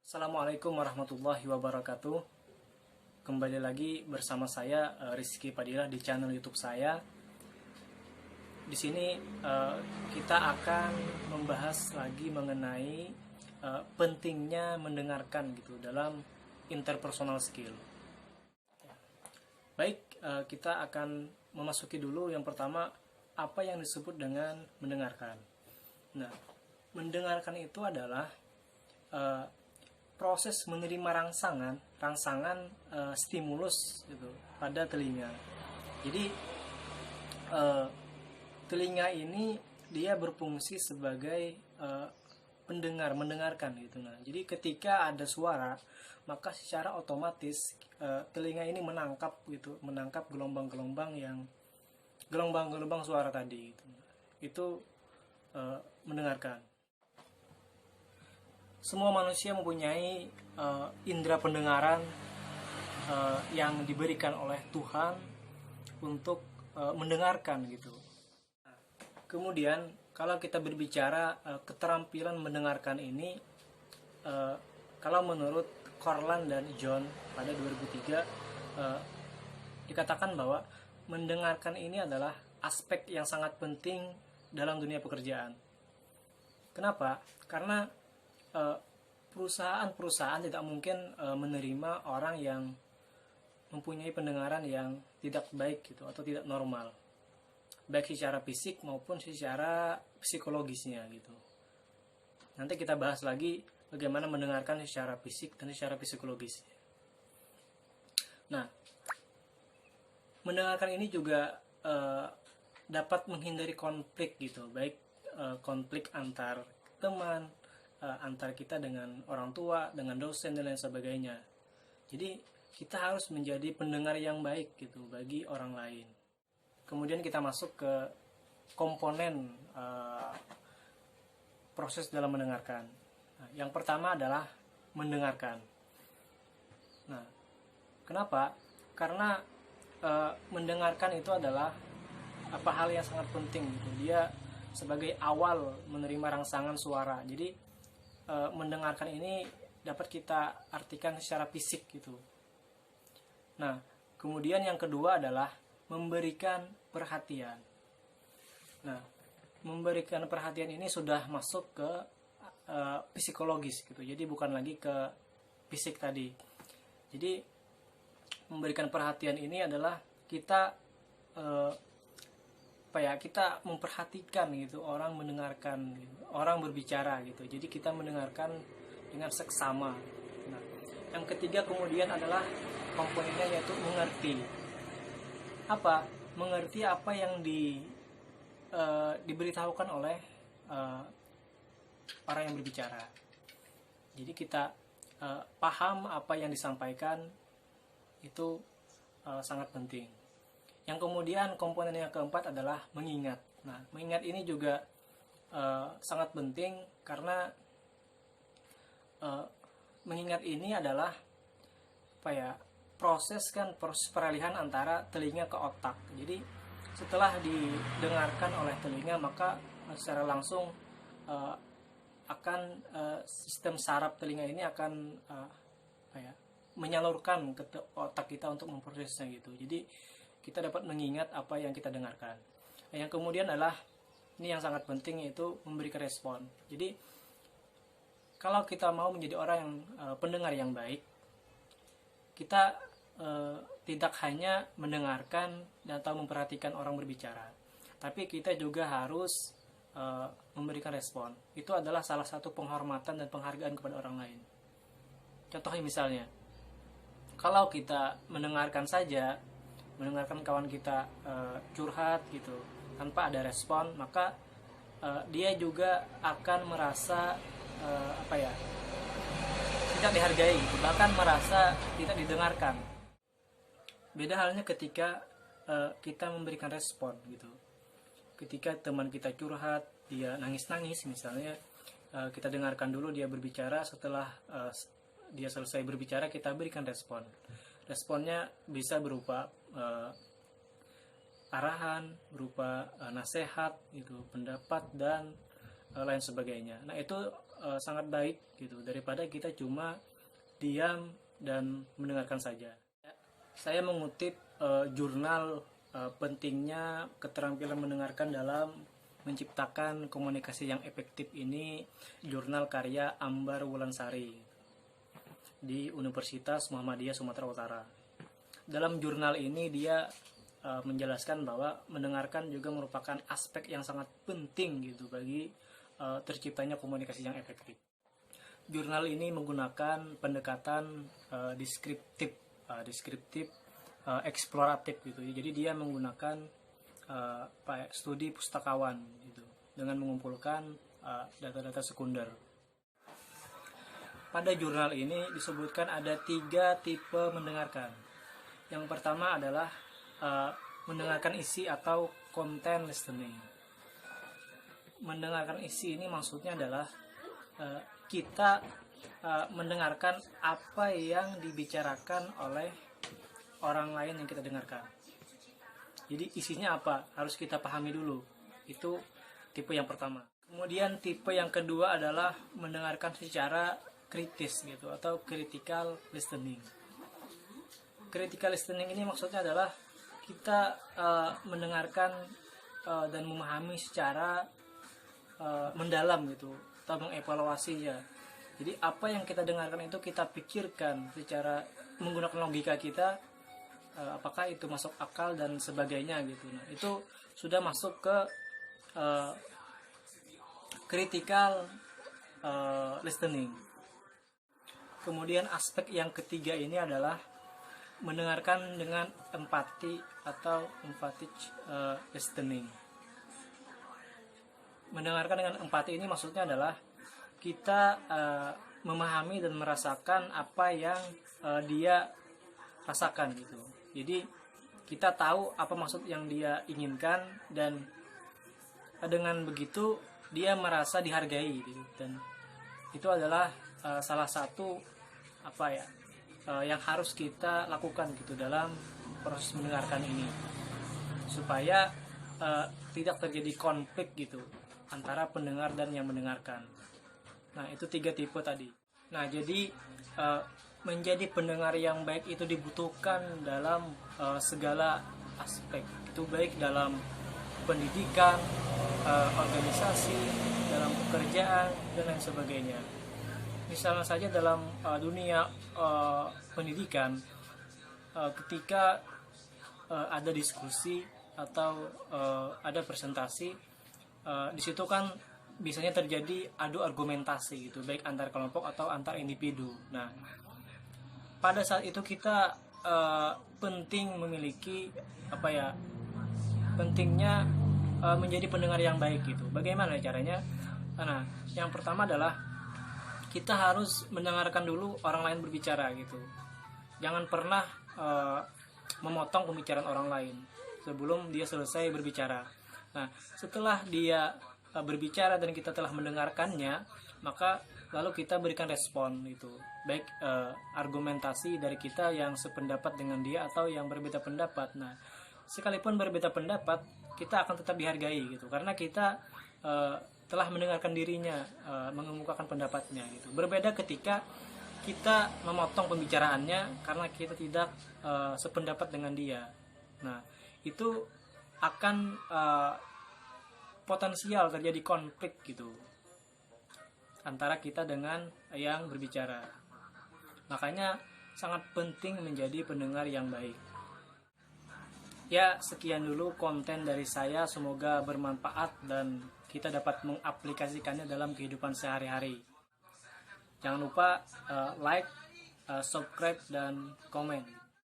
Assalamualaikum warahmatullahi wabarakatuh. Kembali lagi bersama saya Rizky Padilah di channel YouTube saya. Di sini kita akan membahas lagi mengenai pentingnya mendengarkan gitu dalam interpersonal skill. Baik, kita akan memasuki dulu yang pertama, apa yang disebut dengan mendengarkan. Nah, mendengarkan itu adalah proses menerima rangsangan stimulus gitu pada telinga. Jadi telinga ini dia berfungsi sebagai mendengarkan gitu. Nah, jadi ketika ada suara, maka secara otomatis telinga ini menangkap gelombang-gelombang suara tadi gitu. Itu mendengarkan. Semua manusia mempunyai indera pendengaran yang diberikan oleh Tuhan untuk mendengarkan gitu. Kemudian kalau kita berbicara keterampilan mendengarkan ini, kalau menurut Corland dan John pada 2003 dikatakan bahwa mendengarkan ini adalah aspek yang sangat penting dalam dunia pekerjaan. Kenapa? Karena perusahaan-perusahaan tidak mungkin menerima orang yang mempunyai pendengaran yang tidak baik gitu atau tidak normal, baik secara fisik maupun secara psikologisnya gitu. Nanti kita bahas lagi bagaimana mendengarkan secara fisik dan secara psikologis. Nah, mendengarkan ini juga dapat menghindari konflik gitu, baik konflik antar teman, antar kita dengan orang tua, dengan dosen dan lain sebagainya. Jadi kita harus menjadi pendengar yang baik gitu bagi orang lain. Kemudian kita masuk ke komponen proses dalam mendengarkan. Nah, yang pertama adalah mendengarkan. Nah, kenapa? Karena mendengarkan itu adalah hal yang sangat penting gitu. Dia sebagai awal menerima rangsangan suara. Jadi mendengarkan ini dapat kita artikan secara fisik gitu. Nah, kemudian yang kedua adalah memberikan perhatian. Nah, memberikan perhatian ini sudah masuk ke psikologis gitu. Jadi bukan lagi ke fisik tadi. Jadi memberikan perhatian ini adalah kita kita memperhatikan gitu orang mendengarkan gitu, orang berbicara gitu. Jadi kita mendengarkan dengan seksama. Nah, yang ketiga kemudian adalah komponennya yaitu mengerti. Mengerti apa yang diberitahukan oleh orang yang berbicara. Jadi kita paham apa yang disampaikan, itu sangat penting. Yang kemudian komponen yang keempat adalah mengingat. Nah, mengingat ini juga sangat penting karena mengingat ini adalah proses peralihan antara telinga ke otak. Jadi setelah didengarkan oleh telinga, maka secara langsung akan sistem saraf telinga ini akan menyalurkan ke otak kita untuk memprosesnya gitu. Jadi kita dapat mengingat apa yang kita dengarkan. Yang kemudian adalah ini yang sangat penting, yaitu memberikan respon. Jadi kalau kita mau menjadi orang yang pendengar yang baik, kita tidak hanya mendengarkan dan atau memperhatikan orang berbicara, tapi kita juga harus memberikan respon. Itu adalah salah satu penghormatan dan penghargaan kepada orang lain. Contohnya misalnya, kalau kita mendengarkan saja, mendengarkan kawan kita curhat gitu tanpa ada respon, maka dia juga akan merasa tidak dihargai gitu, bahkan merasa tidak didengarkan. Beda halnya ketika kita memberikan respon gitu. Ketika teman kita curhat, dia nangis-nangis misalnya, kita dengarkan dulu dia berbicara. Setelah dia selesai berbicara, kita berikan respon. Responnya bisa berupa arahan, berupa nasihat, gitu, pendapat dan lain sebagainya. Nah, itu sangat baik gitu daripada kita cuma diam dan mendengarkan saja. Saya mengutip jurnal pentingnya keterampilan mendengarkan dalam menciptakan komunikasi yang efektif ini, jurnal karya Ambar Wulansari di Universitas Muhammadiyah Sumatera Utara. Dalam jurnal ini dia menjelaskan bahwa mendengarkan juga merupakan aspek yang sangat penting gitu bagi terciptanya komunikasi yang efektif. Jurnal ini menggunakan pendekatan deskriptif, eksploratif gitu. Jadi dia menggunakan studi pustakawan gitu dengan mengumpulkan data-data sekunder. Pada jurnal ini disebutkan ada 3 tipe mendengarkan. Yang pertama adalah mendengarkan isi atau content listening. Mendengarkan isi ini maksudnya adalah kita mendengarkan apa yang dibicarakan oleh orang lain yang kita dengarkan. Jadi isinya apa harus kita pahami dulu. Itu tipe yang pertama. Kemudian tipe yang kedua adalah mendengarkan secara kritis gitu atau critical listening. Critical listening ini maksudnya adalah kita mendengarkan dan memahami secara mendalam gitu atau mengevaluasinya. Jadi apa yang kita dengarkan itu kita pikirkan secara menggunakan logika kita, apakah itu masuk akal dan sebagainya gitu. Nah, itu sudah masuk ke critical listening. Kemudian aspek yang ketiga ini adalah mendengarkan dengan empati atau empathic listening. Mendengarkan dengan empati ini maksudnya adalah kita memahami dan merasakan apa yang dia rasakan gitu. Jadi kita tahu apa maksud yang dia inginkan dan dengan begitu dia merasa dihargai gitu. Dan itu adalah salah satu yang harus kita lakukan gitu dalam proses mendengarkan ini supaya tidak terjadi konflik gitu antara pendengar dan yang mendengarkan. Nah, itu 3 tipe tadi. Nah, jadi menjadi pendengar yang baik itu dibutuhkan dalam segala aspek. Itu baik dalam pendidikan, organisasi, dalam pekerjaan, dan lain sebagainya. Misalnya saja dalam dunia pendidikan, ketika ada diskusi atau ada presentasi, di situ kan biasanya terjadi adu argumentasi gitu, baik antar kelompok atau antar individu. Nah, pada saat itu kita penting memiliki pentingnya menjadi pendengar yang baik gitu. Bagaimana caranya? Nah, yang pertama adalah kita harus mendengarkan dulu orang lain berbicara gitu. Jangan pernah memotong pembicaraan orang lain sebelum dia selesai berbicara. Nah, setelah dia berbicara dan kita telah mendengarkannya, maka lalu kita berikan respon itu, baik argumentasi dari kita yang sependapat dengan dia atau yang berbeda pendapat. Nah, sekalipun berbeda pendapat, kita akan tetap dihargai gitu, karena kita telah mendengarkan dirinya mengemukakan pendapatnya gitu. Berbeda ketika kita memotong pembicaraannya karena kita tidak sependapat dengan dia. Nah, itu akan potensial terjadi konflik gitu antara kita dengan yang berbicara. Makanya sangat penting menjadi pendengar yang baik. Ya, sekian dulu konten dari saya, semoga bermanfaat dan kita dapat mengaplikasikannya dalam kehidupan sehari-hari. Jangan lupa like, subscribe, dan komen.